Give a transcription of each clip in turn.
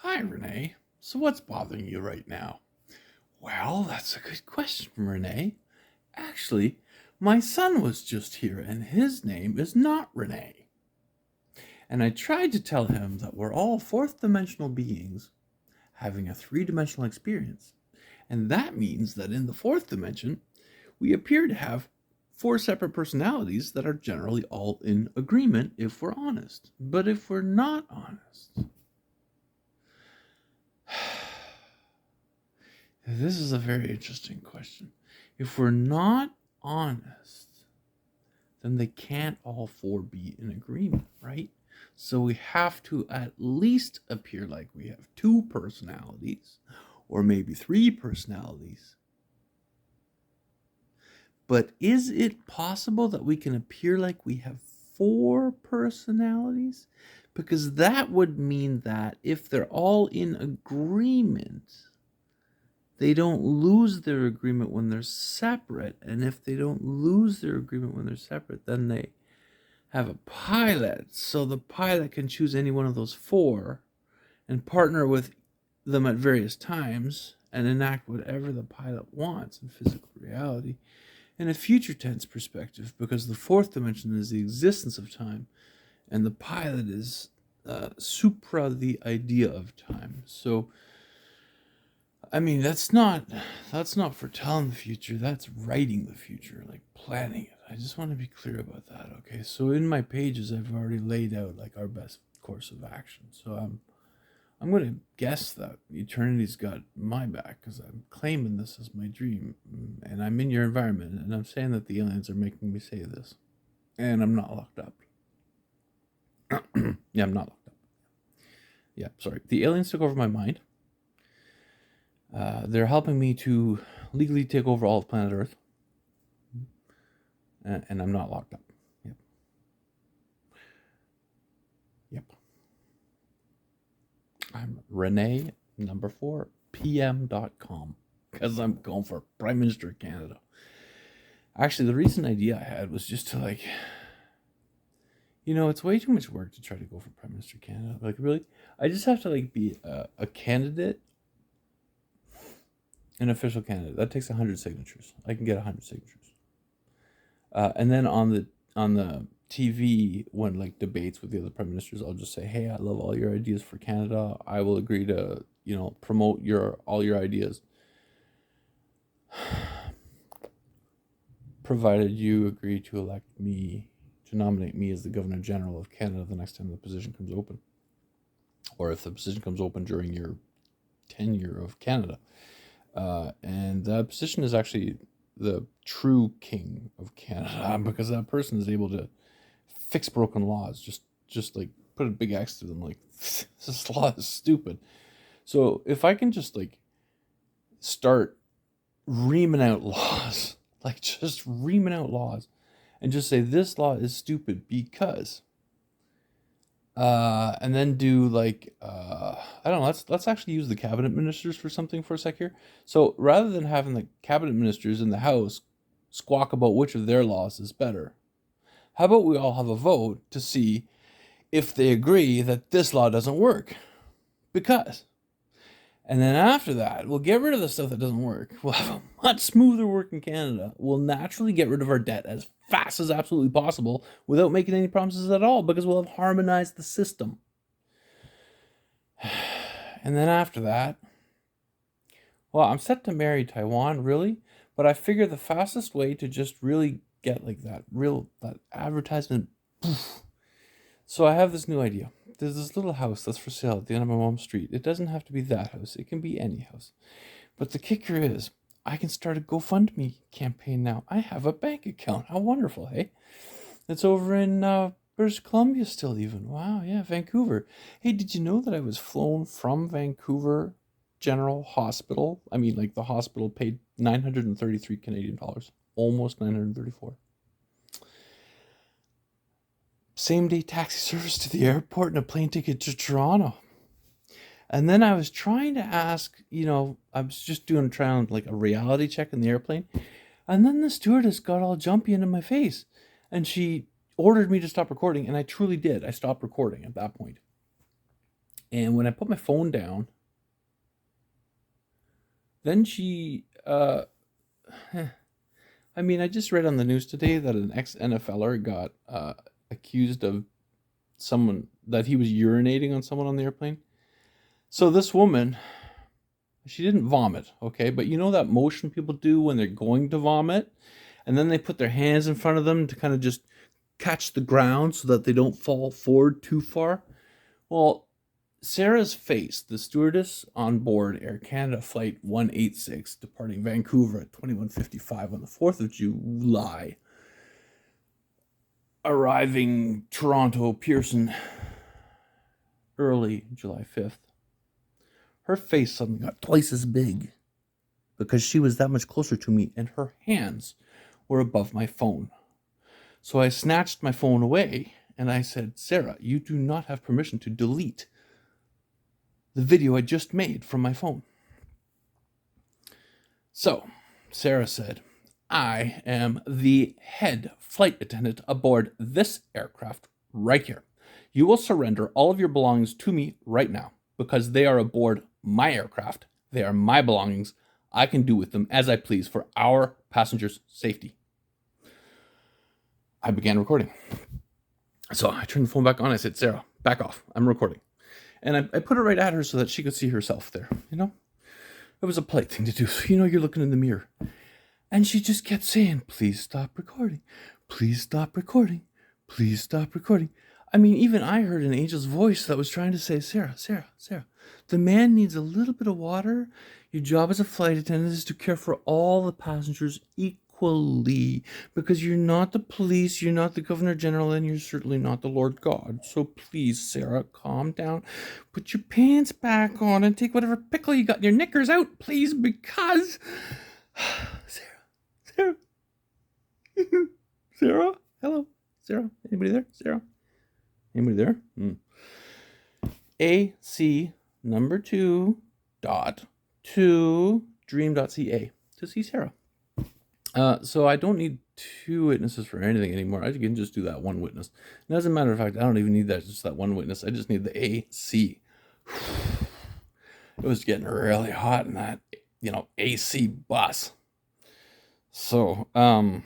Hi, Renee. So what's bothering you right now? Well, that's a good question, Renee. Actually, my son was just here and his name is not Renee. And I tried to tell him that we're all fourth-dimensional beings having a three-dimensional experience. And that means that in the fourth dimension, we appear to have four separate personalities that are generally all in agreement if we're honest. But if we're not honest, this is a very interesting question. If we're not honest, then they can't all four be in agreement, right? So we have to at least appear like we have two personalities, or maybe three personalities. But is it possible that we can appear like we have four personalities? Because that would mean that if they're all in agreement, they don't lose their agreement when they're separate. And if they don't lose their agreement when they're separate, then they have a pilot. So the pilot can choose any one of those four and partner with them at various times and enact whatever the pilot wants in physical reality in a future tense perspective, because the fourth dimension is the existence of time and the pilot is supra the idea of time. So I mean, that's not foretelling the future. That's writing the future, like planning it. I just want to be clear about that. Okay, so in my pages, I've already laid out like our best course of action. So I'm going to guess that eternity's got my back because I'm claiming this as my dream, and I'm in your environment, and I'm saying that the aliens are making me say this, and I'm not locked up. Yeah, I'm not locked up. Yeah, sorry. The aliens took over my mind. They're helping me to legally take over all of planet Earth. And I'm not locked up. Yep. Yep. I'm rene4pm.com because I'm going for Prime Minister of Canada. Actually, the recent idea I had was just to it's way too much work to try to go for Prime Minister of Canada. Like, really? I just have to be a candidate. An official candidate. That takes 100 signatures. I can get 100 signatures. And then on the TV, when debates with the other prime ministers, I'll just say, "Hey, I love all your ideas for Canada. I will agree to promote all your ideas, provided you agree to nominate me as the Governor General of Canada the next time the position comes open, or if the position comes open during your tenure of Canada." And that position is actually the true king of Canada, because that person is able to fix broken laws. Just put a big X to them. This law is stupid. So if I can just start reaming out laws, just reaming out laws, and just say this law is stupid because. And then do I don't know, let's actually use the cabinet ministers for something for a sec here. So rather than having the cabinet ministers in the House squawk about which of their laws is better, how about we all have a vote to see if they agree that this law doesn't work? Because. And then after that, we'll get rid of the stuff that doesn't work. We'll have a much smoother work in Canada. We'll naturally get rid of our debt as fast as absolutely possible without making any promises at all, because we'll have harmonized the system. And then after that, well, I'm set to marry Taiwan, really, but I figure the fastest way to just really get that advertisement. Poof. So I have this new idea. There's this little house that's for sale at the end of my mom's street. It doesn't have to be that house. It can be any house. But the kicker is, I can start a GoFundMe campaign now. I have a bank account. How wonderful, hey? It's over in British Columbia still even. Wow, yeah, Vancouver. Hey, did you know that I was flown from Vancouver General Hospital? I mean, the hospital paid 933 Canadian dollars. Almost 934. Same-day taxi service to the airport and a plane ticket to Toronto. And then I was trying to ask, I was just trying a reality check in the airplane. And then the stewardess got all jumpy into my face. And she ordered me to stop recording. And I truly did. I stopped recording at that point. And when I put my phone down, then she, I mean, I just read on the news today that an ex-NFLer got accused of someone, that he was urinating on someone on the airplane. So this woman, she didn't vomit, okay? But you know that motion people do when they're going to vomit? And then they put their hands in front of them to kind of just catch the ground so that they don't fall forward too far. Well, Sarah's face, the stewardess on board Air Canada Flight 186, departing Vancouver at 21:55 on the 4th of July, arriving Toronto Pearson early July 5th, her face suddenly got twice as big because she was that much closer to me and her hands were above my phone. So I snatched my phone away and I said, Sarah, you do not have permission to delete the video I just made from my phone. So Sarah said, I am the head flight attendant aboard this aircraft right here. You will surrender all of your belongings to me right now because they are aboard my aircraft. They are my belongings. I can do with them as I please for our passengers' safety. I began recording. So I turned the phone back on. I said, Sarah, back off. I'm recording. And I put it right at her so that she could see herself there, you know? It was a polite thing to do. So, you're looking in the mirror. And she just kept saying, please stop recording. Please stop recording. Please stop recording. I mean, even I heard an angel's voice that was trying to say, Sarah, the man needs a little bit of water. Your job as a flight attendant is to care for all the passengers equally, because you're not the police, you're not the Governor General, and you're certainly not the Lord God. So please, Sarah, calm down. Put your pants back on and take whatever pickle you got in your knickers out, please, because... Sarah. Sarah? Hello? Sarah? Anybody there? Sarah? Anybody there? AC number 2.2 dream.ca to see Sarah. So I don't need 2 witnesses for anything anymore. I can just do that one witness. And as a matter of fact, I don't even need that, just that one witness. I just need the AC. It was getting really hot in that, AC bus. So, I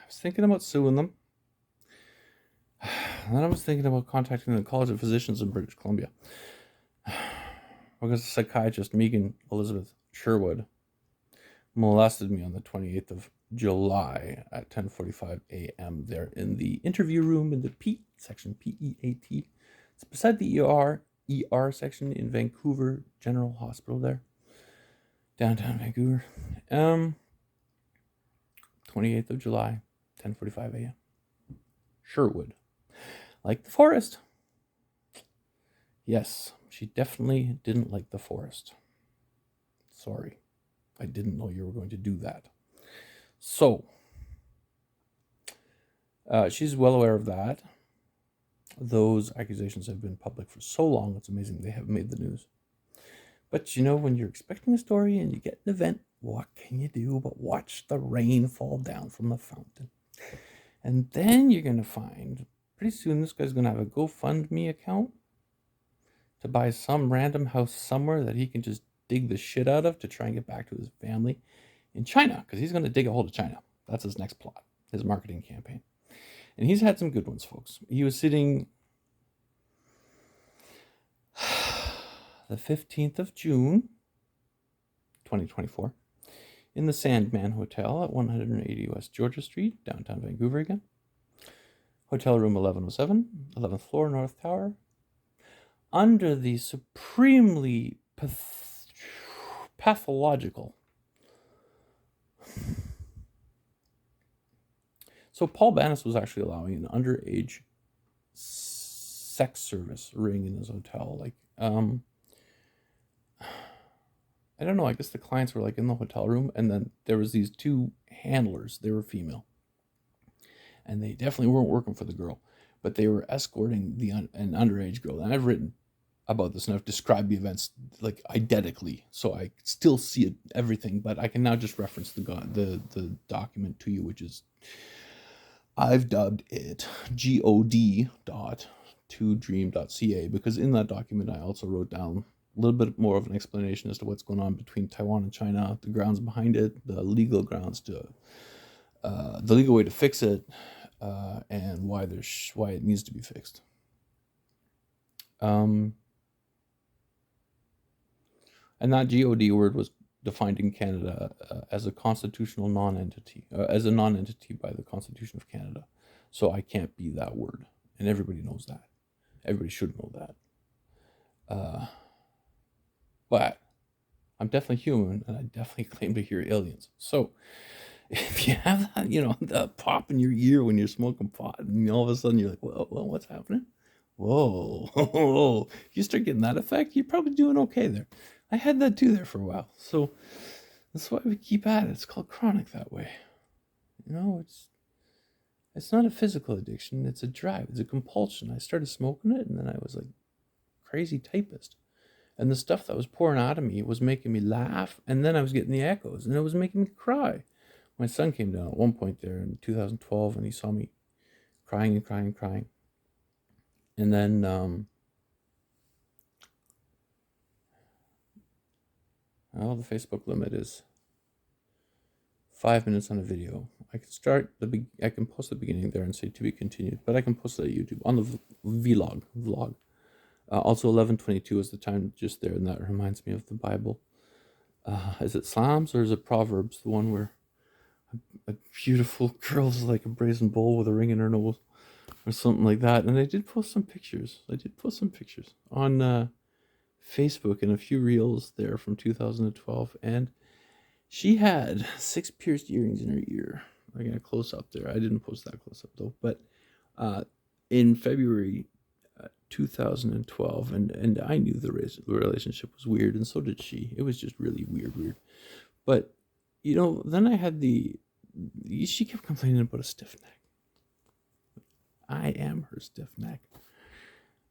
was thinking about suing them. Then I was thinking about contacting the College of Physicians in British Columbia. Because the psychiatrist Megan Elizabeth Sherwood molested me on the 28th of July at 10:45 a.m. there in the interview room in the PEAT section, P-E-A-T. It's beside the ER section in Vancouver General Hospital there, downtown Vancouver. 28th of July, 10:45 a.m. Sherwood. Like the forest. Yes, she definitely didn't like the forest. Sorry. I didn't know you were going to do that. So, she's well aware of that. Those accusations have been public for so long, it's amazing they have made the news. But when you're expecting a story and you get an event, what can you do but watch the rain fall down from the fountain? And then you're going to find, pretty soon this guy's going to have a GoFundMe account to buy some random house somewhere that he can just dig the shit out of to try and get back to his family in China, because he's going to dig a hold of China. That's his next plot, his marketing campaign. And he's had some good ones, folks. He was sitting the 15th of June, 2024, in the Sandman Hotel at 180 West Georgia Street, downtown Vancouver again. Hotel room 1107, 11th floor, North Tower. Under the supremely pathological. So Paul Bannis was actually allowing an underage sex service ring in his hotel. I don't know, I guess the clients were in the hotel room, and then there was these 2 handlers. They were female. And they definitely weren't working for the girl, but they were escorting an underage girl. And I've written about this, and I've described the events identically, so I still see everything, but I can now just reference the document to you, which is I've dubbed it god.2dream.ca because in that document I also wrote down a little bit more of an explanation as to what's going on between Taiwan and China, the grounds behind it, the legal grounds to, the legal way to fix it, and why it needs to be fixed. And that God word was defined in Canada as a constitutional non-entity, as a non-entity by the Constitution of Canada. So I can't be that word, and everybody knows that. Everybody should know that. But I'm definitely human, and I definitely claim to hear aliens. So if you have that, that pop in your ear when you're smoking pot, and all of a sudden you're like, whoa, what's happening? Whoa. If you start getting that effect, you're probably doing okay there. I had that too there for a while. So that's why we keep at it. It's called chronic that way. It's not a physical addiction. It's a drive. It's a compulsion. I started smoking it, and then I was like crazy typist. And the stuff that was pouring out of me was making me laugh, and then I was getting the echoes, and it was making me cry. My son came down at one point there in 2012, and he saw me crying and crying and crying. And then the Facebook limit is 5 minutes on a video. I can post the beginning there and say to be continued, but I can post it at YouTube on the vlog. Also 11:22 is the time just there, and that reminds me of the Bible. Is it Psalms or is it Proverbs? The one where a beautiful girl's like a brazen bull with a ring in her nose, or something like that. And I did post some pictures. On Facebook and a few reels there from 2012, and she had 6 pierced earrings in her ear. I got a close up there. I didn't post that close up though. But in February 2012, and I knew the relationship was weird, and so did she. It was just really weird. But then I had she kept complaining about a stiff neck. I am her stiff neck.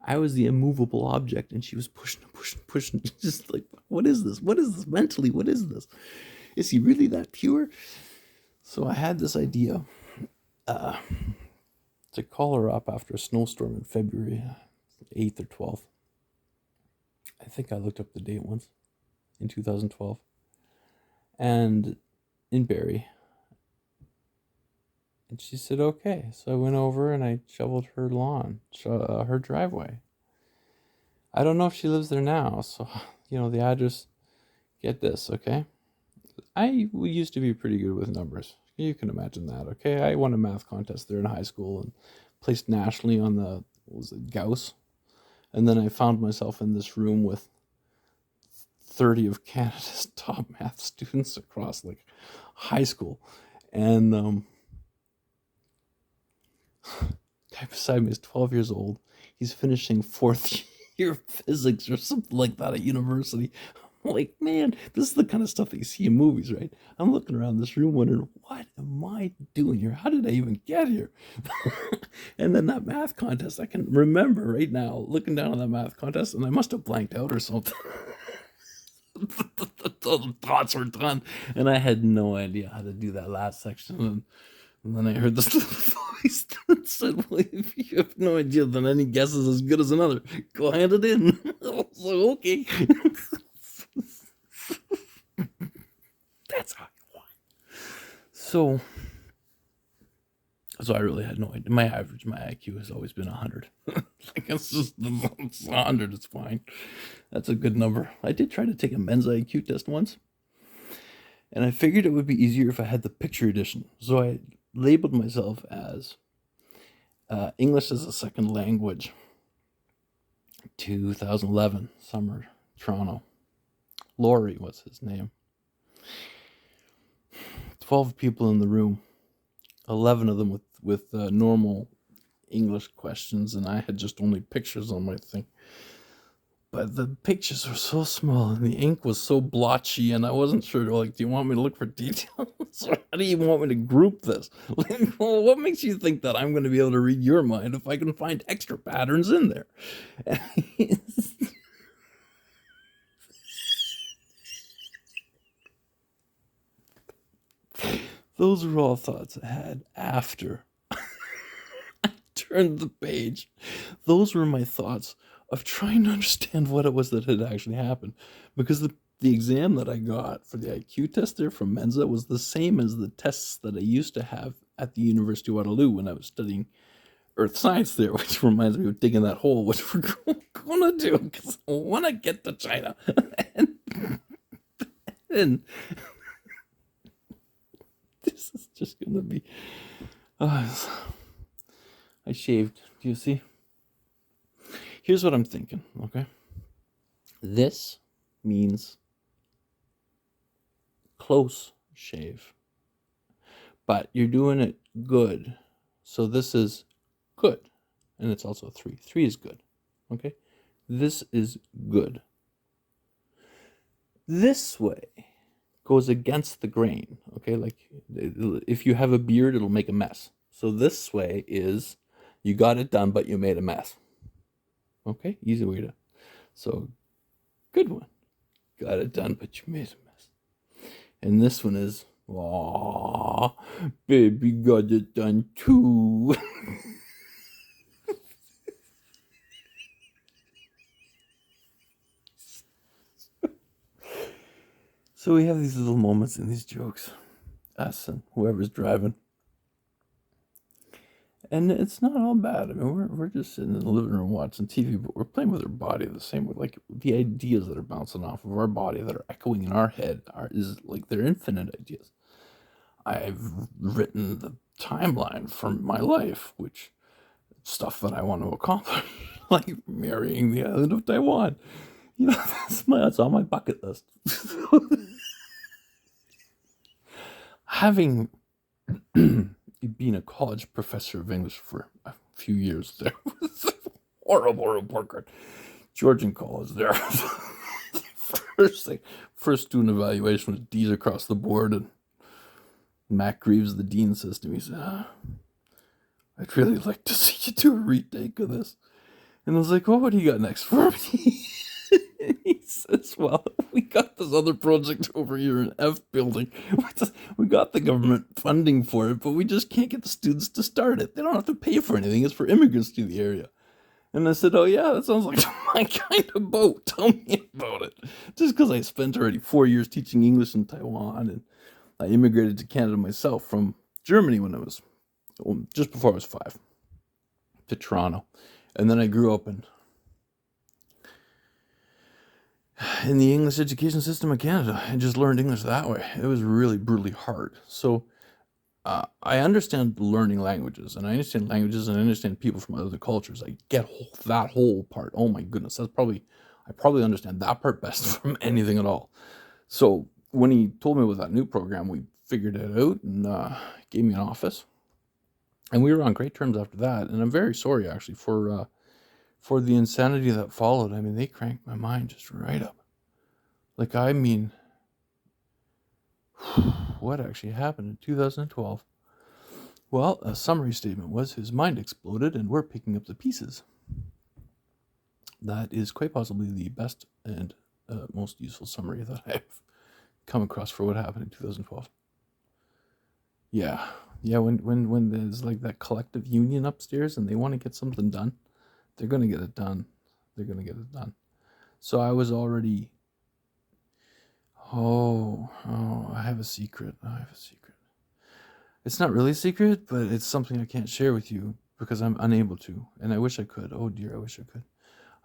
I was the immovable object, and she was pushing. Just like, what is this? What is this mentally? What is this? Is he really that pure? So I had this idea to call her up after a snowstorm in February 8th or 12th. I think I looked up the date once in 2012. And in Barrie. And she said, okay. So I went over and I shoveled her lawn, her driveway. I don't know if she lives there now. So, the address, get this, okay? I used to be pretty good with numbers. You can imagine that, okay? I won a math contest there in high school and placed nationally on the, Gauss? And then I found myself in this room with 30 of Canada's top math students across like high school. And guy beside me is 12 years old. He's finishing 4th year physics or something like that at university. I'm like, man, this is the kind of stuff that you see in movies, right? I'm looking around this room wondering, what am I doing here? How did I even get here? And then that math contest, I can remember right now looking down on that math contest, and I must have blanked out or something. The thoughts were done, and I had no idea how to do that last section. And then I heard this little voice that said, well, if you have no idea, then any guess is as good as another. Go hand it in. I was like, okay. That's how I want. So I really had no idea. My IQ has always been 100. Like, it's 100, it's fine. That's a good number. I did try to take a men's IQ test once, and I figured it would be easier if I had the picture edition. So I labeled myself as English as a second language. 2011, summer, Toronto. Laurie was his name. 12 people in the room. 11 of them with normal English questions, and I had just only pictures on my thing. But the pictures were so small, and the ink was so blotchy, and I wasn't sure, like, do you want me to look for details? Or how do you want me to group this? Like, well, what makes you think that I'm going to be able to read your mind if I can find extra patterns in there? Those were all thoughts I had after turned the page, those were my thoughts of trying to understand what it was that had actually happened. Because the exam that I got for the IQ test there from Mensa was the same as the tests that I used to have at the University of Waterloo when I was studying earth science there, which reminds me of digging that hole, which we're going to do because I want to get to China. and this is just going to be... I shaved. Do you see? Here's what I'm thinking, okay? This means close shave. But you're doing it good. So this is good. And it's also 3. 3 is good. Okay? This is good. This way goes against the grain. Okay? Like if you have a beard, it'll make a mess. So this way is you got it done, but you made a mess. Okay? Easy way to. So good one. Got it done, but you made a mess. And this one is, aw, baby got it done too. So we have these little moments in these jokes, us and whoever's driving. And it's not all bad. I mean, we're just sitting in the living room watching TV, but we're playing with our body the same way. Like the ideas that are bouncing off of our body that are echoing in our head is like they're infinite ideas. I've written the timeline from my life, which stuff that I want to accomplish, like marrying the island of Taiwan. You know, that's on my bucket list. Having been a college professor of English for a few years there was a horrible report card. Georgian college there. First student evaluation was D's across the board, and Matt Greaves, the dean, says to me, he said, I'd really like to see you do a retake of this. And I was like, well, what do you got next for me? And he says, well, we got this other project over here in F building. We got the government funding for it, but we just can't get the students to start it. They don't have to pay for anything. It's for immigrants to the area. And I said, oh yeah, that sounds like my kind of boat. Tell me about it. Just because I spent already 4 years teaching English in Taiwan, and I immigrated to Canada myself from Germany when I was, just before I was 5, to Toronto. And then I grew up in the English education system of Canada. I just learned English that way. It was really brutally hard. So I understand learning languages, and I understand languages, and I understand people from other cultures. I get that whole part. Oh my goodness, I probably understand that part best from anything at all. So when he told me about that new program, we figured it out and gave me an office, and we were on great terms after that. And I'm very sorry actually for the insanity that followed. I mean, they cranked my mind just right up. Like, I mean, what actually happened in 2012? Well, a summary statement was his mind exploded and we're picking up the pieces. That is quite possibly the best and most useful summary that I've come across for what happened in 2012. Yeah, when there's like that collective union upstairs and they want to get something done, they're going to get it done. So I was already... Oh, I have a secret. It's not really a secret, but it's something I can't share with you because I'm unable to, and I wish I could. Oh dear, I wish I could.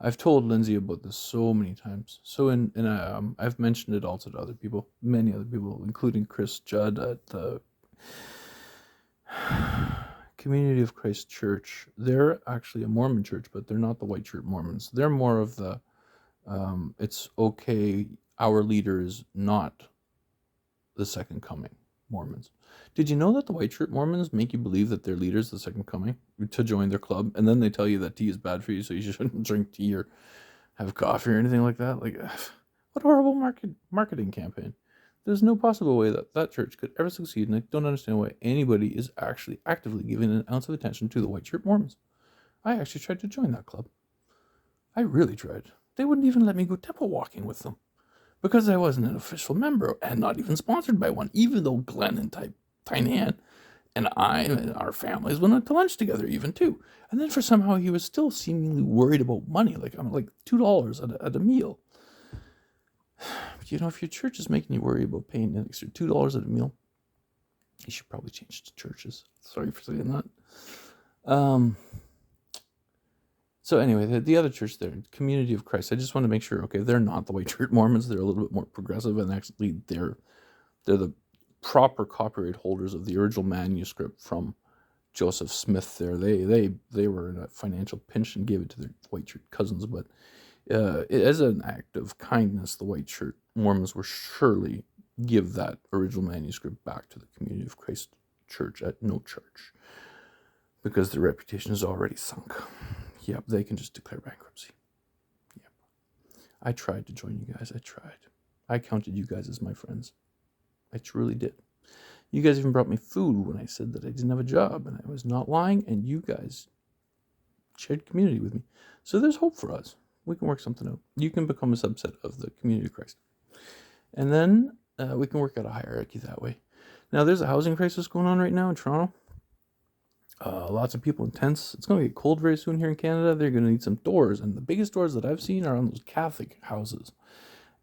I've told Lindsay about this so many times. So I've mentioned it also to other people, many other people, including Chris Judd at the Community of Christ Church. They're actually a Mormon church, but they're not the white shirt Mormons. They're more of the, it's okay, our leader is not the second coming Mormons. Did you know that the white shirt Mormons make you believe that their leader is the second coming to join their club? And then they tell you that tea is bad for you, so you shouldn't drink tea or have coffee or anything like that. Like, what a horrible marketing campaign. There's no possible way that that church could ever succeed, and I don't understand why anybody is actually actively giving an ounce of attention to the white shirt Mormons. I actually tried to join that club. I really tried. They wouldn't even let me go temple walking with them because I wasn't an official member and not even sponsored by one, even though Glenn and Tiny Ann And I and our families went out to lunch together even too. And then for somehow he was still seemingly worried about money. Like I'm like $2 at a meal. You know, if your church is making you worry about paying an extra $2 at a meal, you should probably change to churches. Sorry for saying that. So anyway, the other church there, Community of Christ, I just want to make sure, okay, they're not the white shirt Mormons. They're a little bit more progressive, and actually they're the proper copyright holders of the original manuscript from Joseph Smith there. They were in a financial pinch and gave it to their white shirt cousins, but as an act of kindness, the white shirt Mormons will surely give that original manuscript back to the Community of Christ Church at no charge, because their reputation is already sunk. Yep, they can just declare bankruptcy. Yep. I tried to join you guys. I tried. I counted you guys as my friends. I truly did. You guys even brought me food when I said that I didn't have a job, and I was not lying, and you guys shared community with me. So there's hope for us. We can work something out. You can become a subset of the Community of Christ. And then we can work out a hierarchy that way. Now, there's a housing crisis going on right now in Toronto. Lots of people in tents. It's going to get cold very soon here in Canada. They're going to need some doors. And the biggest doors that I've seen are on those Catholic houses.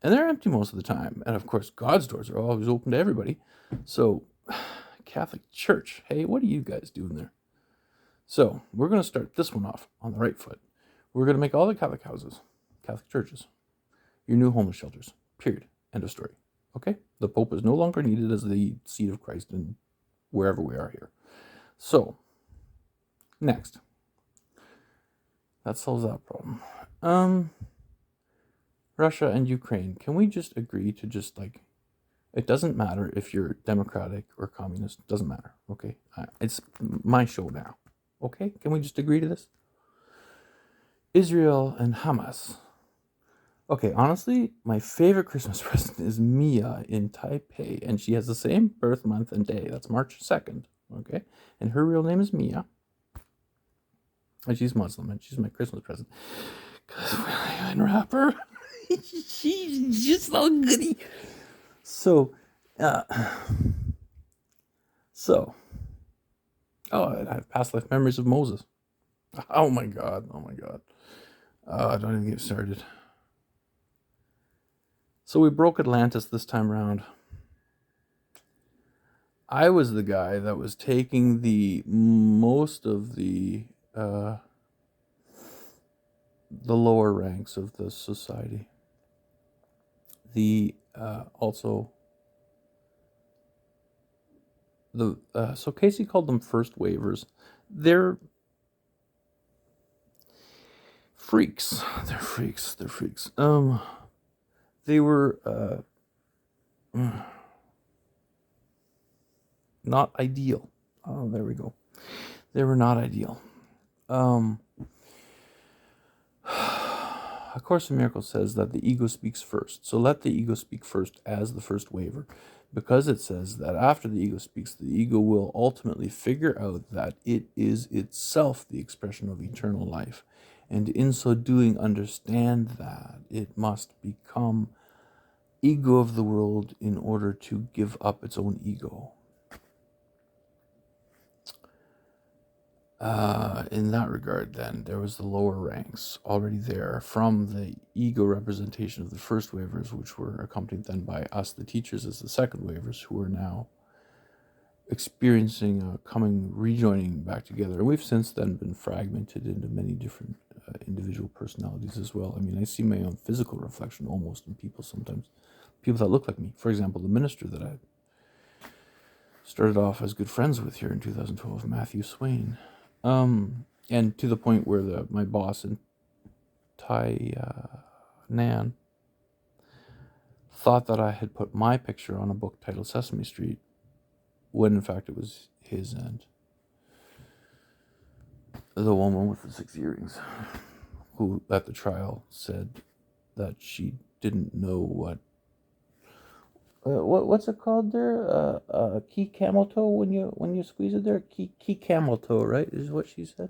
And they're empty most of the time. And of course, God's doors are always open to everybody. So, Catholic Church, hey, what are you guys doing there? So, we're going to start this one off on the right foot. We're going to make all the Catholic houses, Catholic churches, your new homeless shelters. Period. End of story. Okay? The Pope is no longer needed as the seat of Christ in wherever we are here. So, next. That solves that problem. Russia and Ukraine. Can we just agree to just like, it doesn't matter if you're democratic or communist. It doesn't matter. Okay? It's my show now. Okay? Can we just agree to this? Israel and Hamas. Okay, honestly, my favorite Christmas present is Mia in Taipei, and she has the same birth month and day. That's March 2nd, okay? And her real name is Mia. And she's Muslim, and she's my Christmas present. Because when I unwrap her, she's just so goody. So, I have past life memories of Moses. Oh my God. Don't even get started. So we broke Atlantis this time around. I was the guy that was taking the most of the lower ranks of the society. So Casey called them first waivers. They're freaks. They're freaks. They were not ideal. Oh, there we go. They were not ideal. A Course in Miracles says that the ego speaks first. So let the ego speak first as the first waiver, because it says that after the ego speaks, the ego will ultimately figure out that it is itself the expression of eternal life. And in so doing, understand that it must become ego of the world in order to give up its own ego. In that regard, then, there was the lower ranks already there from the ego representation of the first waivers, which were accompanied then by us, the teachers, as the second waivers, who are now experiencing rejoining back together. And we've since then been fragmented into many different individual personalities as well. I mean, I see my own physical reflection almost in people sometimes. People that look like me. For example, the minister that I started off as good friends with here in 2012, Matthew Swain. And to the point where my boss in Nan thought that I had put my picture on a book titled Sesame Street, when in fact it was his and the woman with the 6 earrings, who at the trial said that she didn't know what's it called there? Key camel toe when you squeeze it there. Key camel toe, right? Is what she said.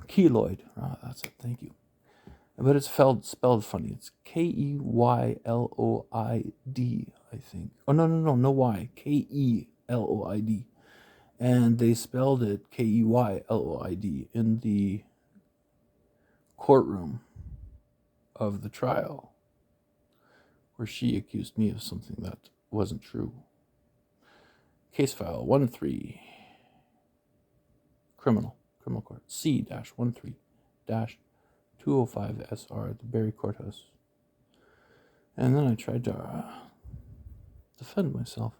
Keloid. That's it. Thank you. But it's spelled funny. It's Keyloid, I think. Oh no Y. Keloid. And they spelled it Keyloid in the courtroom of the trial, where she accused me of something that wasn't true. Case file 13, criminal court, C-13-205-SR at the Barrie Courthouse. And then I tried to defend myself.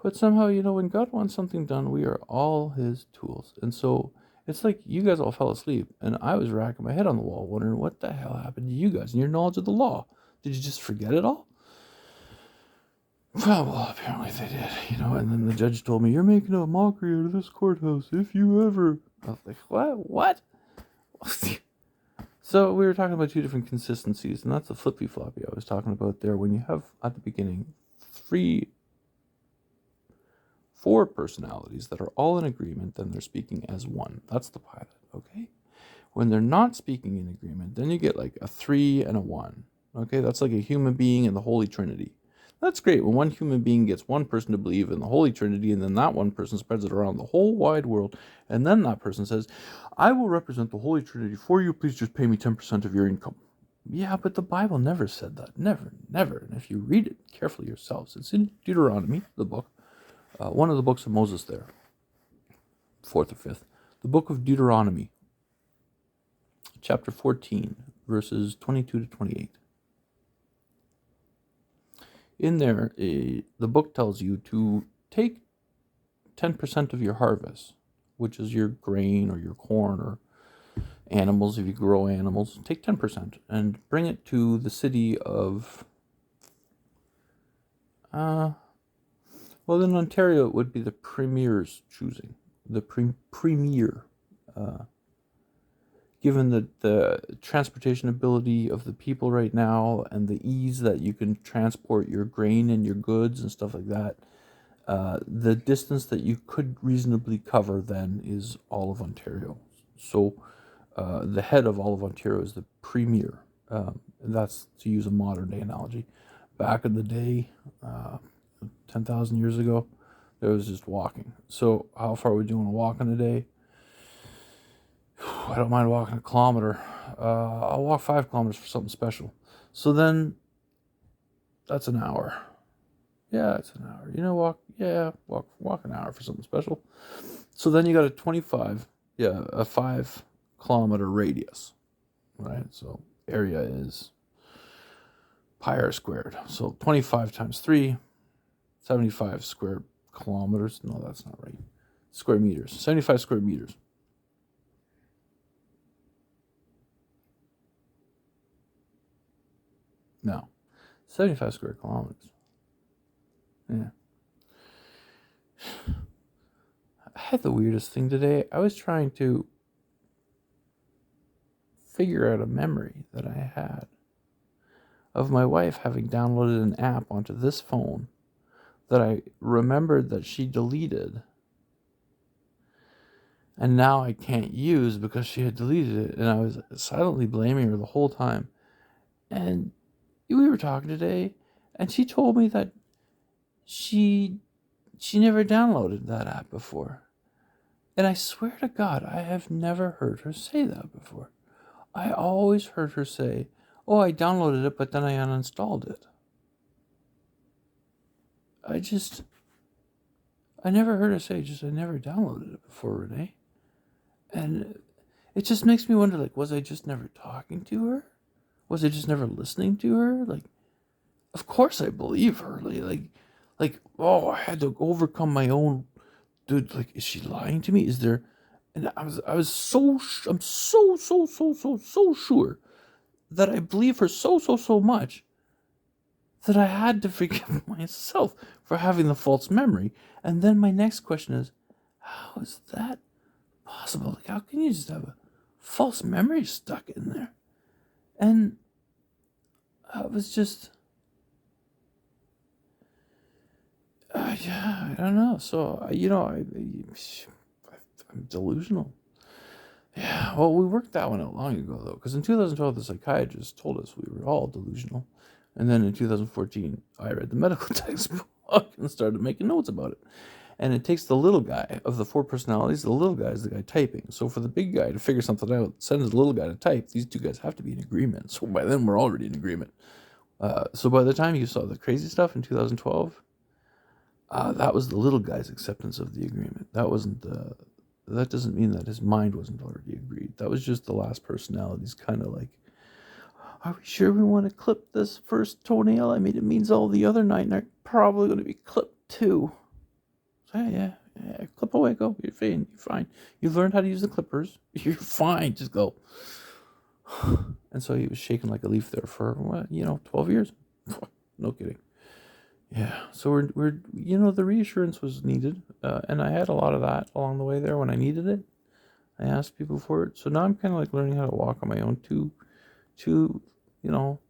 But somehow, when God wants something done, we are all his tools. And so it's like you guys all fell asleep, and I was racking my head on the wall wondering what the hell happened to you guys and your knowledge of the law. Did you just forget it all? Well, apparently they did, and then the judge told me, you're making a mockery out of this courthouse if you ever... I was like, what? So we were talking about two different consistencies, and that's the flippy-floppy I was talking about there. When you have, at the beginning, 4 personalities that are all in agreement, then they're speaking as one. That's the pilot, okay? When they're not speaking in agreement, then you get like a 3 and a 1, okay? That's like a human being and the Holy Trinity. That's great when one human being gets one person to believe in the Holy Trinity, and then that one person spreads it around the whole wide world, and then that person says, I will represent the Holy Trinity for you, please just pay me 10% of your income. Yeah, but the Bible never said that. Never. And if you read it carefully yourselves, it's in Deuteronomy, the book, one of the books of Moses there, 4th or 5th, the book of Deuteronomy, chapter 14, verses 22 to 28. In there, the book tells you to take 10% of your harvest, which is your grain or your corn or animals, if you grow animals, take 10% and bring it to the city of, well, in Ontario, it would be the Premier's choosing, the Premier, given the transportation ability of the people right now and the ease that you can transport your grain and your goods and stuff like that, the distance that you could reasonably cover then is all of Ontario. So the head of all of Ontario is the Premier. That's to use a modern day analogy. Back in the day, 10,000 years ago, there was just walking. So how far are we doing a walk in a day? I don't mind walking a kilometer. I'll walk 5 kilometers for something special. So then, that's an hour. Yeah, it's an hour. Walk an hour for something special. So then you got a 5 kilometer radius, right? So area is pi r squared. So 25 times 3, 75 square kilometers. No, that's not right. Square meters. 75 square meters. No, 75 square kilometers. Yeah. I had the weirdest thing today. I was trying to figure out a memory that I had of my wife having downloaded an app onto this phone that I remembered that she deleted. And now I can't use because she had deleted it. And I was silently blaming her the whole time. And we were talking today, and she told me that she never downloaded that app before. And I swear to God, I have never heard her say that before. I always heard her say, oh, I downloaded it, but then I uninstalled it. I never heard her say, I never downloaded it before, Renee. And it just makes me wonder, was I just never talking to her? Was I just never listening to her? Of course I believe her. Oh, I had to overcome my own. Dude, is she lying to me? Is there? And I'm so sure that I believe her so much that I had to forgive myself for having the false memory. And then my next question is, how is that possible? How can you just have a false memory stuck in there? And I was just, I don't know. So, I'm delusional. Yeah, well, we worked that one out long ago, though, because in 2012, the psychiatrist told us we were all delusional. And then in 2014, I read the medical textbook and started making notes about it. And it takes the little guy of the 4 personalities. The little guy is the guy typing. So for the big guy to figure something out, send his little guy to type, these 2 guys have to be in agreement. So by then, we're already in agreement. So by the time you saw the crazy stuff in 2012, that was the little guy's acceptance of the agreement. That doesn't mean that his mind wasn't already agreed. That was just the last personality's kind of like, are we sure we want to clip this first toenail? I mean, it means all the other 9 are probably going to be clipped too. So yeah, clip away, go. You're fine. You're fine. You've learned how to use the clippers. You're fine. Just go. And so he was shaking like a leaf there for 12 years. No kidding. Yeah. So we're the reassurance was needed, and I had a lot of that along the way there when I needed it. I asked people for it. So now I'm kind of like learning how to walk on my own. Two, you want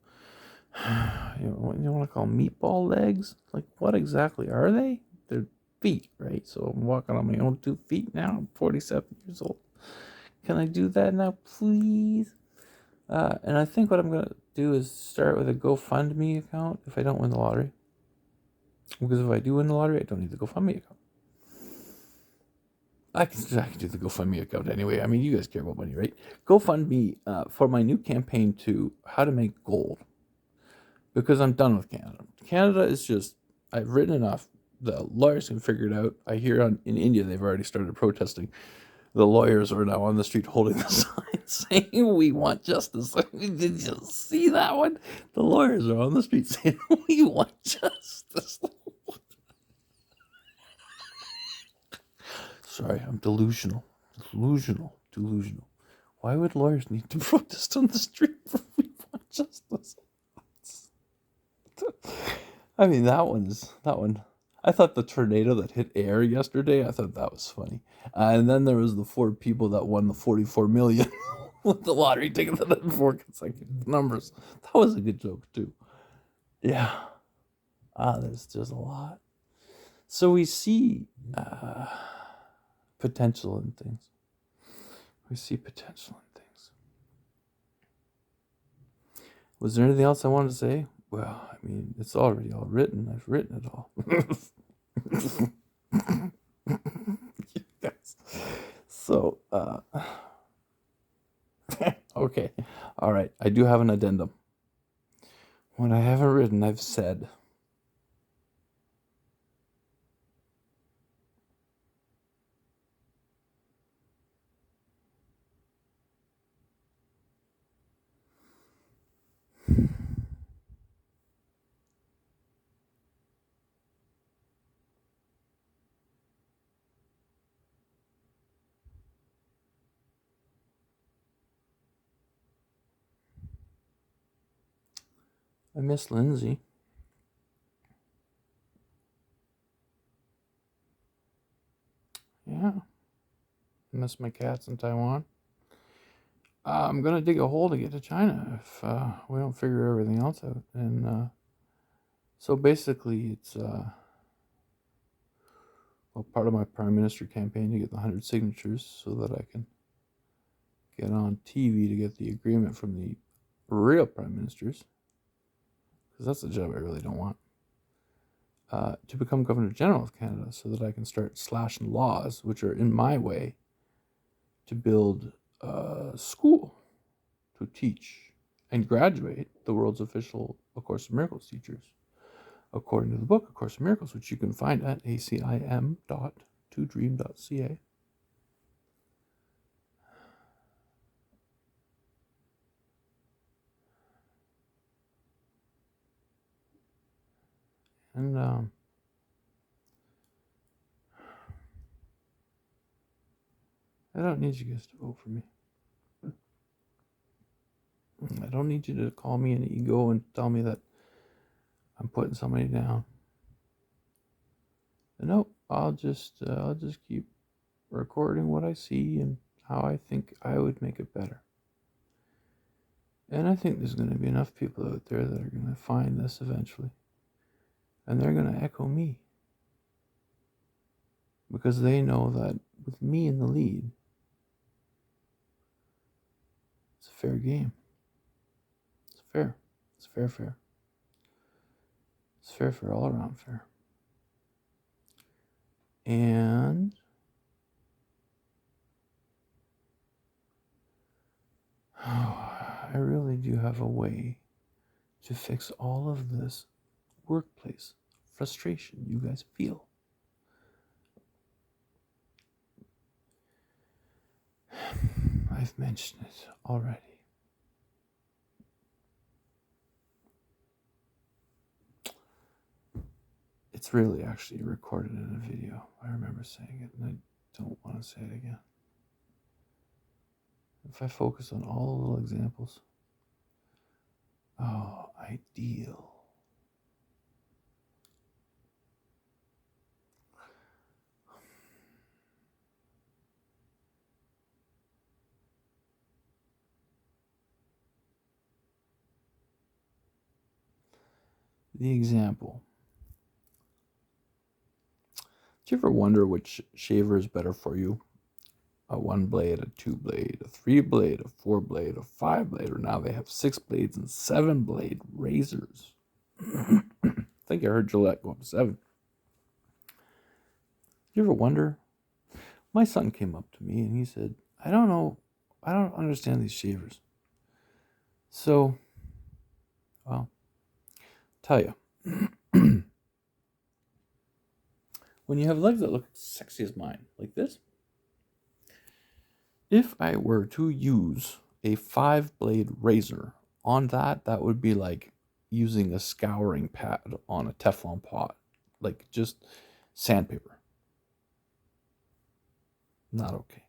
to call them meatball legs? Like, what exactly are they? They're feet, right? So I'm walking on my own 2 feet now. I'm 47 years old. Can I do that now, please? And I think what I'm going to do is start with a GoFundMe account if I don't win the lottery. Because if I do win the lottery, I don't need the GoFundMe account. I can do the GoFundMe account anyway. I mean, you guys care about money, right? GoFundMe for my new campaign to how to make gold. Because I'm done with Canada. Canada is just, I've written enough. The lawyers can figure it out. I hear in India they've already started protesting. The lawyers are now on the street holding the sign saying, we want justice. Did you see that one? The lawyers are on the street saying, we want justice. Sorry, I'm delusional. Why would lawyers need to protest on the street for we want justice? I mean, that one. I thought the tornado that hit air yesterday, I thought that was funny. And then there was the 4 people that won the 44 million with the lottery ticket that had 4 consecutive numbers. That was a good joke too. Yeah. There's just a lot. So we see potential in things. Was there anything else I wanted to say? Well, I mean, it's already all written. I've written it all. Yes. So, okay. All right. I do have an addendum. What I haven't written, I've said. I miss Lindsay. Yeah. I miss my cats in Taiwan. I'm going to dig a hole to get to China if we don't figure everything else out. And so basically it's part of my Prime Minister campaign to get the 100 signatures so that I can get on TV to get the agreement from the real Prime Ministers. Because that's the job I really don't want. To become Governor General of Canada so that I can start slashing laws which are in my way to build a school to teach and graduate the world's official A Course in Miracles teachers, according to the book A Course in Miracles, which you can find at acim.todream.ca. And I don't need you guys to vote for me. I don't need you to call me an ego and tell me that I'm putting somebody down. Nope, I'll just keep recording what I see and how I think I would make it better. And I think there's going to be enough people out there that are going to find this eventually. And they're going to echo me. Because they know that with me in the lead, it's a fair game. It's fair. It's fair. It's fair, all around fair. And I really do have a way to fix all of this workplace frustration you guys feel. I've mentioned it already. It's really actually recorded in a video. I remember saying it, and I don't want to say it again. If I focus on all the little examples. Oh, ideal. The example. Do you ever wonder which shaver is better for you? A 1 blade, a 2 blade, a 3 blade, a 4 blade, a 5 blade, or now they have 6 blades and 7 blade razors. I think I heard Gillette go up to 7. Do you ever wonder? My son came up to me and he said, I don't know, I don't understand these shavers. So, well, tell you. When you have legs that look sexy as mine, like this, if I were to use a 5-blade razor on that, that would be like using a scouring pad on a Teflon pot. Like just sandpaper. Not okay.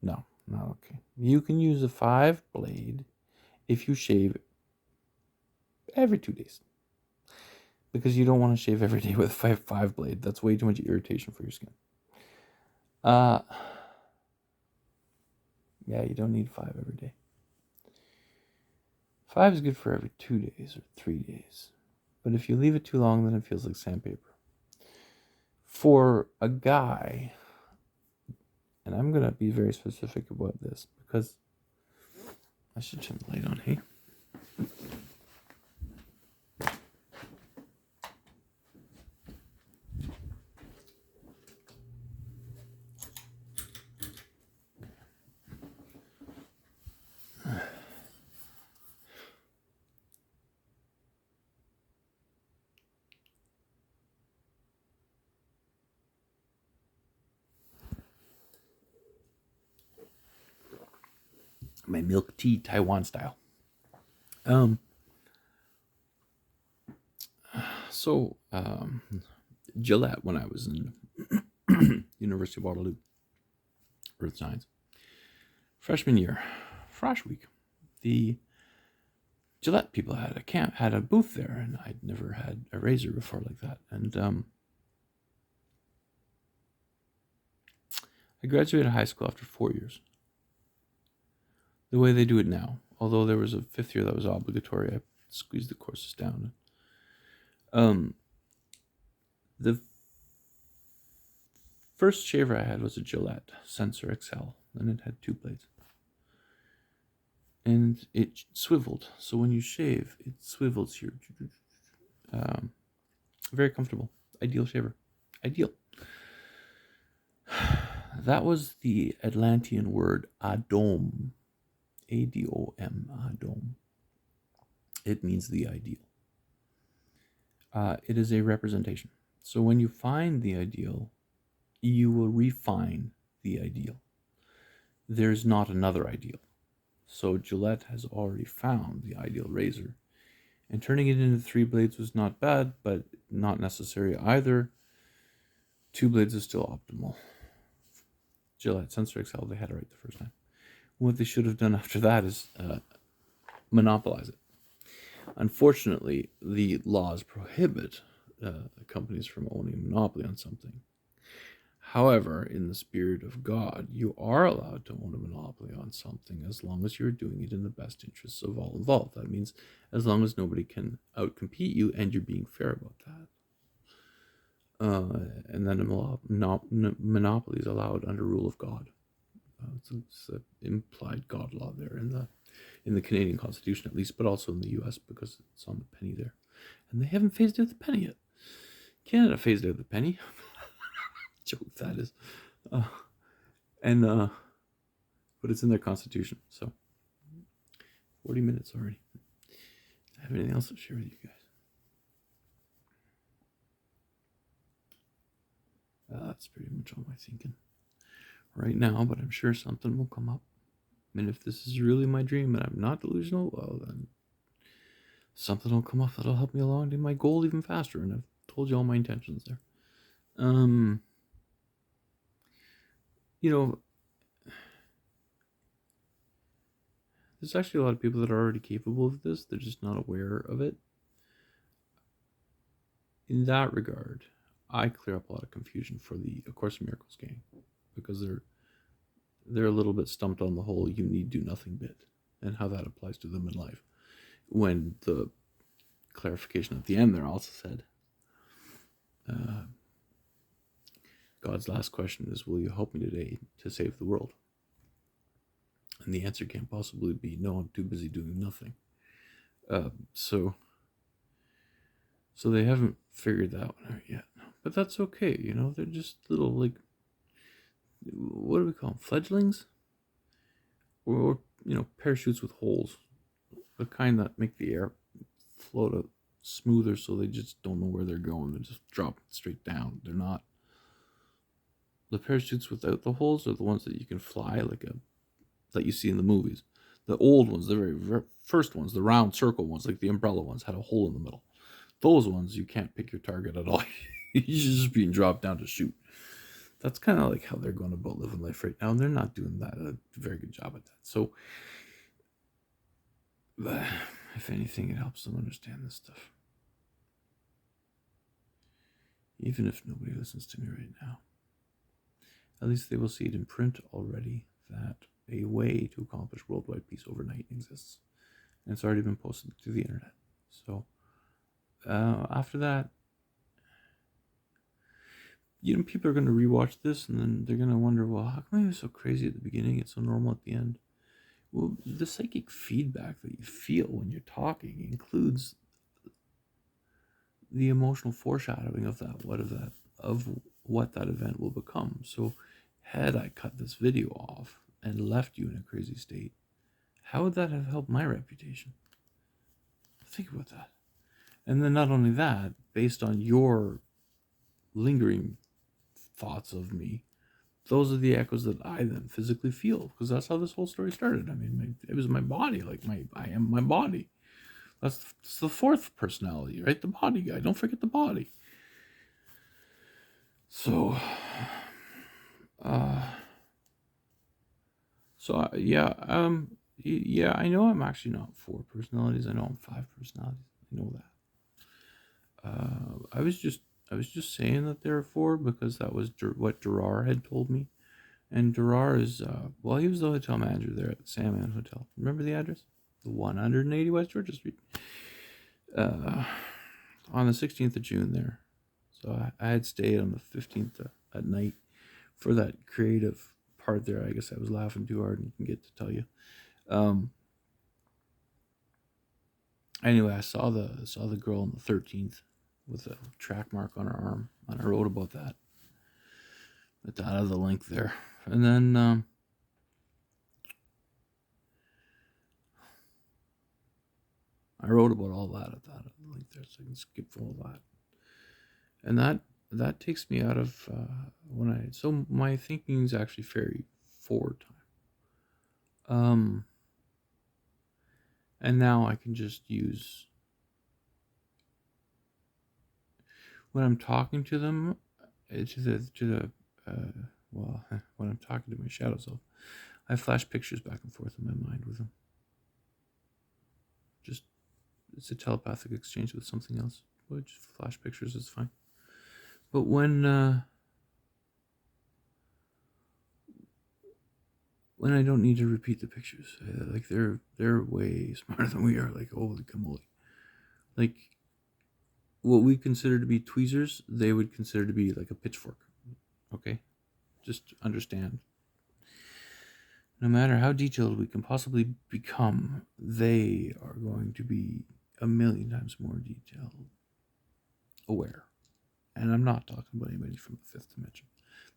No, not okay. You can use a 5-blade if you shave every 2 days. Because you don't want to shave every day with a 5-blade. That's way too much irritation for your skin. Yeah, you don't need 5 every day. 5 is good for every 2 days or 3 days. But if you leave it too long, then it feels like sandpaper. For a guy, and I'm going to be very specific about this because I should turn the light on, hey? My milk tea Taiwan style. Gillette, when I was in University of Waterloo, Earth Science, freshman year, Frosh Week, the Gillette people had a booth there, and I'd never had a razor before like that. And I graduated high school after 4 years. The way they do it now, although there was a 5th year that was obligatory, I squeezed the courses down. The first shaver I had was a Gillette Sensor XL, and it had 2 blades. And it swiveled, so when you shave, it swivels here. Very comfortable. Ideal shaver. Ideal. That was the Atlantean word Adom. A-D-O-M. Adom. It means the ideal. It is a representation. So when you find the ideal, you will refine the ideal. There's not another ideal. So Gillette has already found the ideal razor. And turning it into 3 blades was not bad, but not necessary either. 2 blades is still optimal. Gillette Sensor XL, they had it right the first time. What they should have done after that is monopolize it. Unfortunately, the laws prohibit companies from owning a monopoly on something. However, in the spirit of God, you are allowed to own a monopoly on something as long as you're doing it in the best interests of all involved. That means as long as nobody can outcompete you and you're being fair about that. And then a monopoly is allowed under rule of God. It's an implied God law there in the Canadian Constitution at least, but also in the US because it's on the penny there. And they haven't phased out the penny yet. Canada phased out the penny. joke that is. Uh, and but it's in their constitution. So 40 minutes already. I have anything else to share with you guys? That's pretty much all my thinking right now, but I'm sure something will come up. And if this is really my dream and I'm not delusional, well, then something will come up that'll help me along to my goal even faster. And I've told you all my intentions there. You know, there's actually a lot of people that are already capable of this. They're just not aware of it. In that regard, I clear up a lot of confusion for the A Course in Miracles gang, because they're a little bit stumped on the whole "you need do nothing" bit and how that applies to them in life. When the clarification at the end there also said, God's last question is, will you help me today to save the world? And the answer can't possibly be, no, I'm too busy doing nothing. So they haven't figured that one out yet. But that's okay, you know, they're just little, like, what do we call them, fledglings? Or you know, parachutes with holes. The kind that make the air float out smoother so they just don't know where they're going. They just drop straight down. They're not... The parachutes without the holes are the ones that you can fly, that you see in the movies. The old ones, the very first ones, the round circle ones, like the umbrella ones, had a hole in the middle. Those ones, you can't pick your target at all. You're just being dropped down to shoot. That's kind of like how they're going about living life right now, and they're not doing that a very good job at that. So, if anything, it helps them understand this stuff. Even if nobody listens to me right now, at least they will see it in print already, that a way to accomplish worldwide peace overnight exists. And it's already been posted to the internet. So, after that, you know, people are going to rewatch this and then they're going to wonder, well, how come I was so crazy at the beginning and so normal at the end? Well, the psychic feedback that you feel when you're talking includes the emotional foreshadowing of what that event will become. So, had I cut this video off and left you in a crazy state, how would that have helped my reputation? Think about that. And then not only that, based on your lingering thoughts of me, those are the echoes that I then physically feel, because that's how this whole story started. I mean, it was my body, I am my body. That's the fourth personality, right? The body guy. Don't forget the body. So, yeah, I know I'm actually not 4 personalities. I know I'm 5 personalities. I know that. I was just saying that there are 4 because that was what Durar had told me. And Durar is, he was the hotel manager there at the Sandman Hotel. Remember the address? The 180 West Georgia Street. On the 16th of June there. So I had stayed on the 15th at night for that creative part there. I guess I was laughing too hard and didn't get to tell you. Anyway, I saw the girl on the 13th with a track mark on her arm, and I wrote about that. At the out of the link there. And then I wrote about all that at that link there, so I can skip all that. And that takes me out of so my thinking is actually very forward time. And now I can just use, when I'm talking to them, when I'm talking to my shadow self, I flash pictures back and forth in my mind with them. Just, it's a telepathic exchange with something else. Just flash pictures is fine. But when I don't need to repeat the pictures, like they're way smarter than we are. Like, holy camoli! Like, what we consider to be tweezers, they would consider to be like a pitchfork. Okay, just understand. No matter how detailed we can possibly become, they are going to be a million times more detailed, aware. And I'm not talking about anybody from the 5th dimension.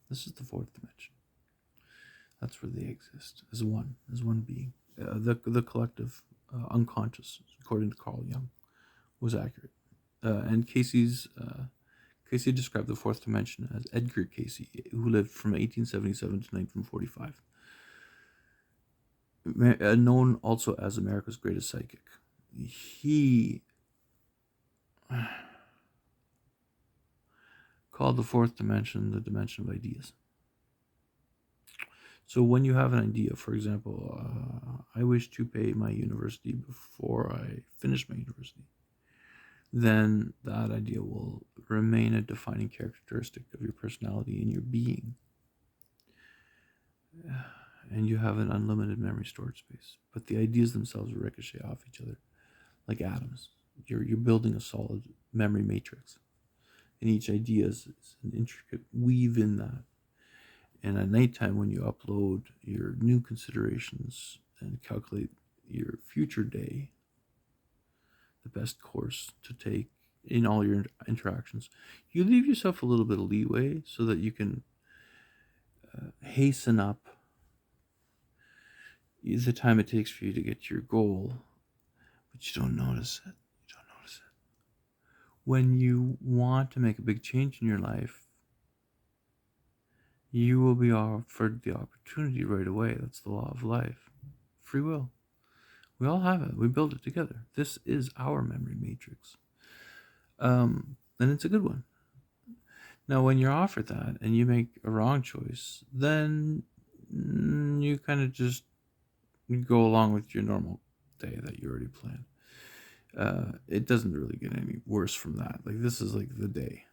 This is the fourth dimension. That's where they exist as one being. The collective unconscious, according to Carl Jung, was accurate. And Casey described the fourth dimension as Edgar Casey, who lived from 1877 to 1945, known also as America's greatest psychic. He called the fourth dimension the dimension of ideas. So when you have an idea, for example, I wish to pay my university before I finish my university, then that idea will remain a defining characteristic of your personality and your being. And you have an unlimited memory storage space. But the ideas themselves ricochet off each other like atoms. You're building a solid memory matrix. And each idea is an intricate weave in that. And at nighttime, when you upload your new considerations and calculate your future day, the best course to take in all your interactions, you leave yourself a little bit of leeway so that you can hasten up the time it takes for you to get to your goal, but you don't notice it. When you want to make a big change in your life, you will be offered the opportunity right away. That's the law of life. Free will. We all have it. We build it together. This is our memory matrix. And it's a good one. Now, when you're offered that and you make a wrong choice, then you kind of just go along with your normal day that you already planned. It doesn't really get any worse from that. Like, this is like the day.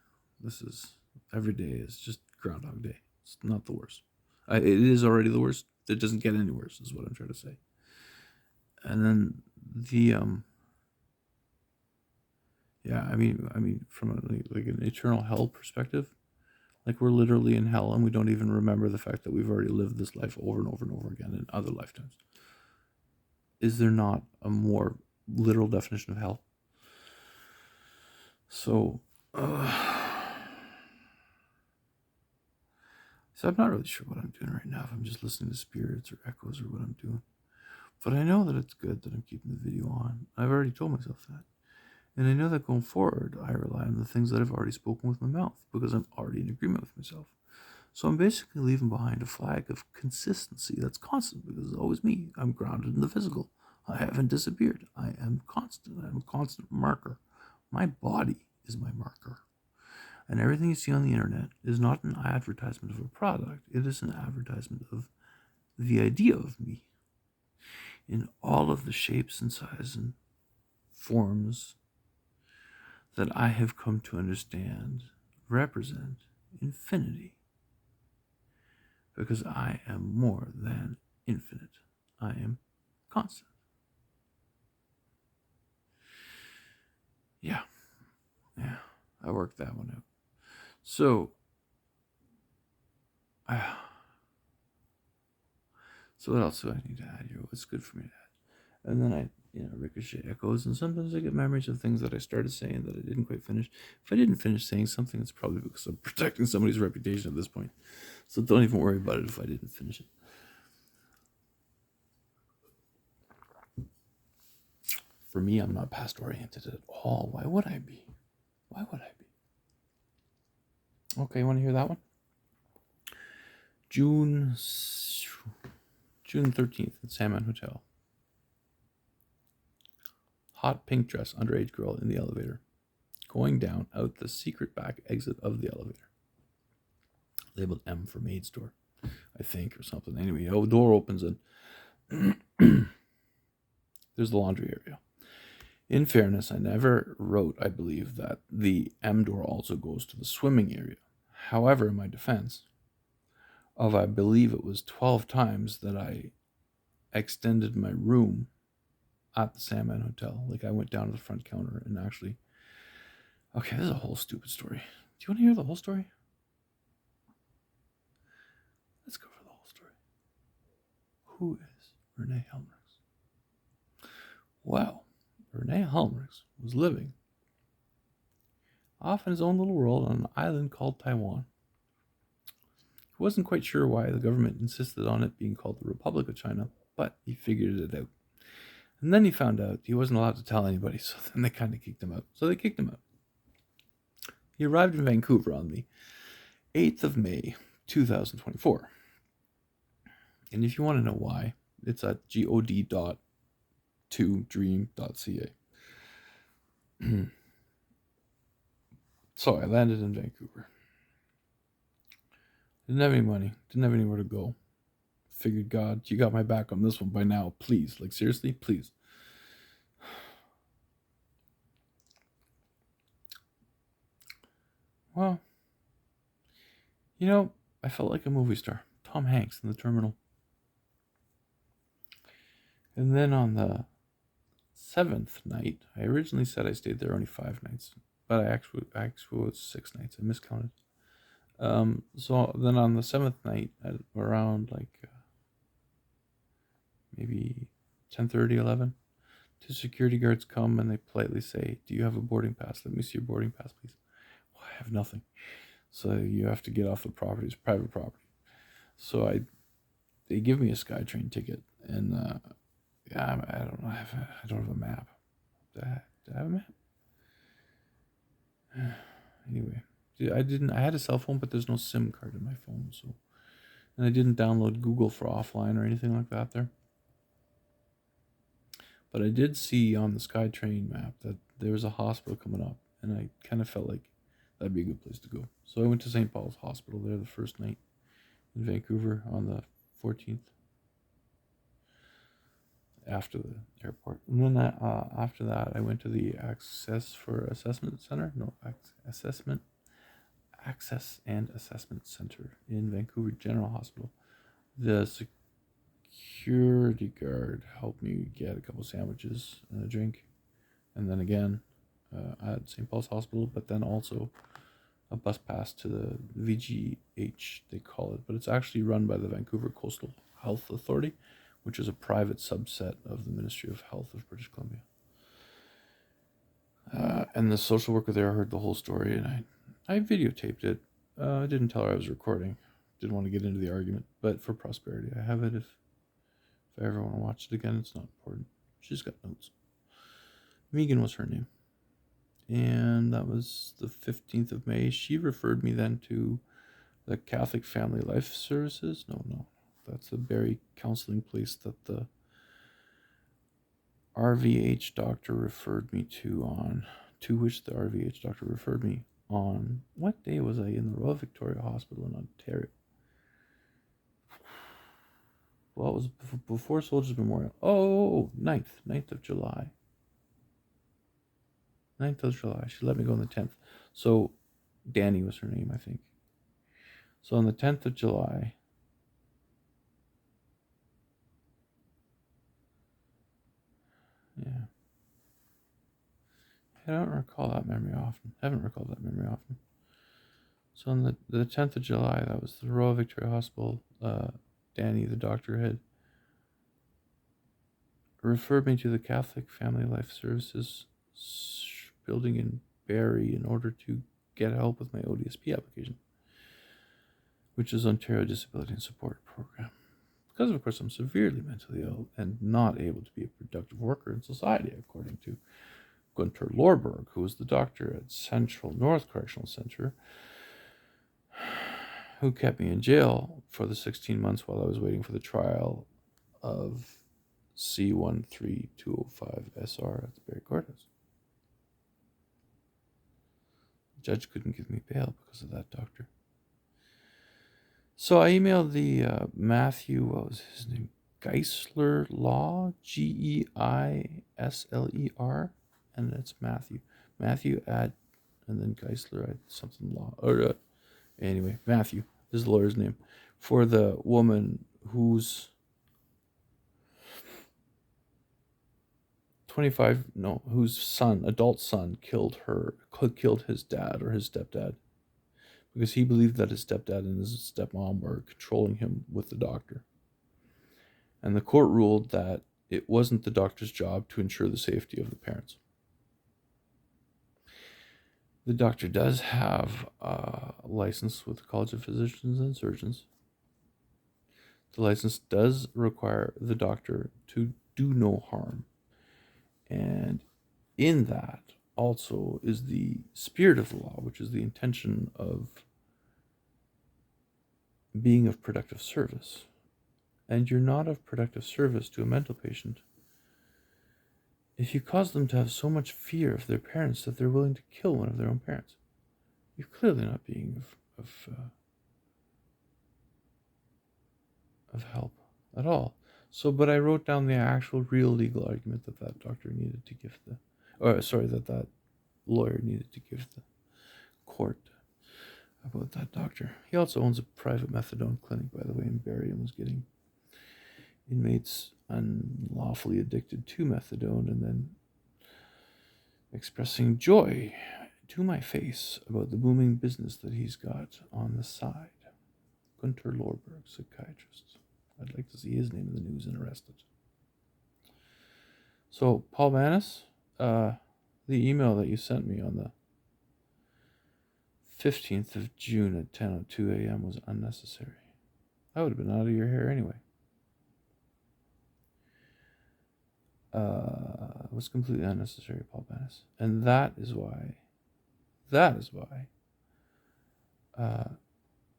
Every day is just Groundhog Day. It's not the worst. It is already the worst. It doesn't get any worse, is what I'm trying to say. And then I mean, from an eternal hell perspective, like, we're literally in hell and we don't even remember the fact that we've already lived this life over and over and over again in other lifetimes. Is there not a more literal definition of hell? So I'm not really sure what I'm doing right now, if I'm just listening to spirits or echoes or what I'm doing. But I know that it's good that I'm keeping the video on. I've already told myself that. And I know that going forward, I rely on the things that I've already spoken with my mouth, because I'm already in agreement with myself. So I'm basically leaving behind a flag of consistency that's constant, because it's always me. I'm grounded in the physical. I haven't disappeared. I am constant. I'm a constant marker. My body is my marker. And everything you see on the internet is not an advertisement of a product. It is an advertisement of the idea of me in all of the shapes and sizes and forms that I have come to understand represent infinity. Because I am more than infinite. I am constant. Yeah, I worked that one out. So what else do I need to add here? What's good for me to add? And then I, ricochet echoes, and sometimes I get memories of things that I started saying that I didn't quite finish. If I didn't finish saying something, it's probably because I'm protecting somebody's reputation at this point. So don't even worry about it if I didn't finish it. For me, I'm not past oriented at all. Why would I be? Okay, you want to hear that one? June 13th at Sandman Hotel. Hot pink dress, underage girl in the elevator. Going down out the secret back exit of the elevator. Labeled M for maid store, I think, or something. Anyway, door opens and there's the laundry area. In fairness, I never wrote, I believe, that the M door also goes to the swimming area. However, in my defense, I believe it was 12 times that I extended my room at the Sandman Hotel. Like, I went down to the front counter and actually... Okay, this is a whole stupid story. Do you want to hear the whole story? Let's go for the whole story. Who is Rene Helmrich? Well, Rene Helmrich was living off in his own little world on an island called Taiwan. wasn't quite sure why the government insisted on it being called the Republic of China, but he figured it out. And then he found out he wasn't allowed to tell anybody, so then they kind of kicked him out. So they kicked him out. He arrived in Vancouver on the 8th of May, 2024. And if you want to know why, it's at god.2dream.ca. So I landed in Vancouver. Didn't have any money. Didn't have anywhere to go. Figured, God, you got my back on this one by now. Please. Like, seriously, please. Well, you know, I felt like a movie star. Tom Hanks in the terminal. And then on the 7th night, I originally said I stayed there only 5 nights, but I actually was 6 nights. I miscounted. So then on the 7th night, at around like maybe 10:30, 11, 2 security guards come and they politely say, "Do you have a boarding pass? Let me see your boarding pass, please." Well, I have nothing. So you have to get off the property. It's private property. So they give me a SkyTrain ticket, and I don't know. I don't have a map. Do I have a map? Anyway, I had a cell phone, but there's no SIM card in my phone, so, and I didn't download Google for offline or anything like that there. But I did see on the SkyTrain map that there was a hospital coming up, and I kind of felt like that'd be a good place to go. So I went to St. Paul's Hospital there the first night in Vancouver on the 14th. After the airport, and then after that I went to the Access and Assessment Center in Vancouver General Hospital. The security guard helped me get a couple sandwiches and a drink, and then again at St. Paul's Hospital, but then also a bus pass to the VGH, they call it, but it's actually run by the Vancouver Coastal Health Authority, which is a private subset of the Ministry of Health of British Columbia. And the social worker there heard the whole story, and I videotaped it. I didn't tell her I was recording. Didn't want to get into the argument, but for prosperity, I have it. If I ever want to watch it again, it's not important. She's got notes. Megan was her name. And that was the 15th of May. She referred me then to the Catholic Family Life Services. No. That's the Barrie counseling place that the RVH doctor referred me to which the RVH doctor referred me on. What day was I in the Royal Victoria Hospital in Ontario? Well, it was before Soldiers Memorial. Oh, 9th of July. 9th of July. She let me go on the 10th. So, Danny was her name, I think. So, on the 10th of July, yeah. I don't recall that memory often. I haven't recalled that memory often. So on the 10th of July, that was the Royal Victoria Hospital. Danny, the doctor, had referred me to the Catholic Family Life Services building in Barrie in order to get help with my ODSP application, which is Ontario Disability and Support Program. Because, of course, I'm severely mentally ill and not able to be a productive worker in society, according to Gunter Lorberg, who was the doctor at Central North Correctional Center, who kept me in jail for the 16 months while I was waiting for the trial of C13205SR at the Barrie Courthouse. The judge couldn't give me bail because of that doctor. So I emailed the Matthew, what was his name? Geisler Law, Geisler, and it's Matthew. Matthew at, and then Geisler at something law. Or anyway, Matthew is the lawyer's name. For the woman whose adult son killed his dad or his stepdad, because he believed that his stepdad and his stepmom were controlling him with the doctor. And the court ruled that it wasn't the doctor's job to ensure the safety of the parents. The doctor does have a license with the College of Physicians and Surgeons, The license does require the doctor to do no harm. And in that also is the spirit of the law, which is the intention of being of productive service. And you're not of productive service to a mental patient if you cause them to have so much fear of their parents that they're willing to kill one of their own parents. You're clearly not being of help at all. So, but I wrote down the actual real legal argument that doctor needed to give that lawyer needed to give the court about that doctor. He also owns a private methadone clinic, by the way, in Barrie, and was getting inmates unlawfully addicted to methadone and then expressing joy to my face about the booming business that he's got on the side. Gunter Lorberg, psychiatrist. I'd like to see his name in the news and arrested. So, Paul Manis, the email that you sent me on the 15th of June at 10:02 a.m. was unnecessary. I would have been out of your hair anyway. It was completely unnecessary, Paul Manis. And that is why,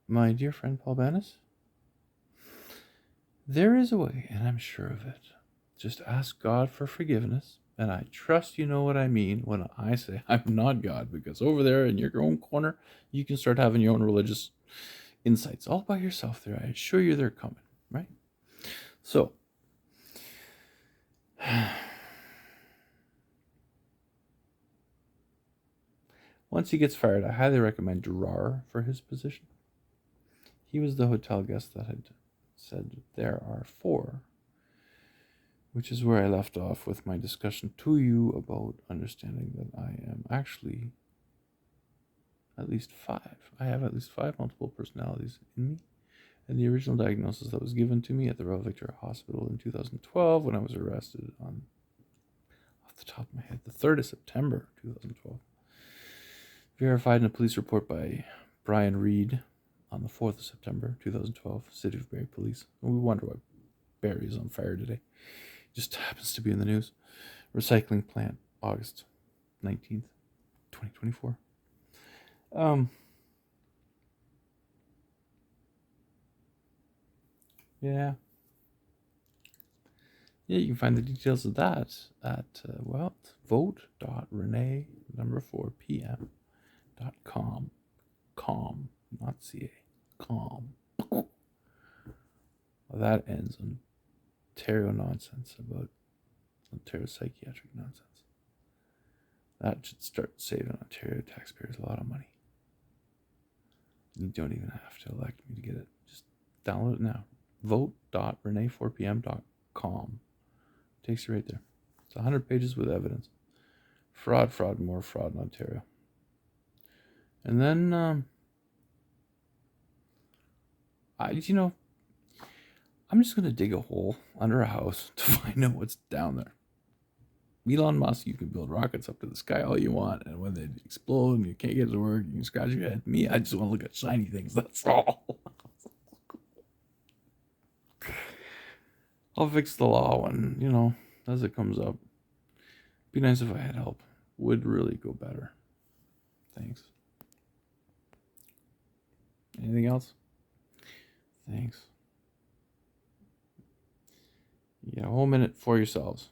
my dear friend Paul Manis, there is a way, and I'm sure of it. Just ask God for forgiveness, and I trust you know what I mean when I say I'm not God, because over there in your own corner, you can start having your own religious insights all by yourself there. I assure you they're coming, right? So, once he gets fired, I highly recommend Gerard for his position. He was the hotel guest that had said there are 4, which is where I left off with my discussion to you about understanding that I am actually at least 5. I have at least 5 multiple personalities in me. And the original diagnosis that was given to me at the Royal Victoria Hospital in 2012 when I was arrested on, off the top of my head, the 3rd of September 2012. Verified in a police report by Brian Reed on the 4th of September 2012, City of Barrie Police. And we wonder why Barrie is on fire today. Just happens to be in the news. Recycling plant, August 19th, 2024. Yeah, you can find the details of that at, vote.rene4pm.com. Com, not ca. Com. Well, that ends on Ontario nonsense about Ontario psychiatric nonsense. That should start saving Ontario taxpayers a lot of money. You don't even have to elect me to get it. Just download it now. Vote.rene4pm.com. Takes you right there. It's 100 pages with evidence. Fraud, more fraud in Ontario. And then, I'm just going to dig a hole under a house to find out what's down there. Elon Musk, you can build rockets up to the sky all you want, and when they explode and you can't get it to work, you can scratch your head. Me, I just want to look at shiny things, that's all. I'll fix the law when, as it comes up. Be nice if I had help. Would really go better. Thanks. Anything else? Thanks. You got a whole minute for yourselves.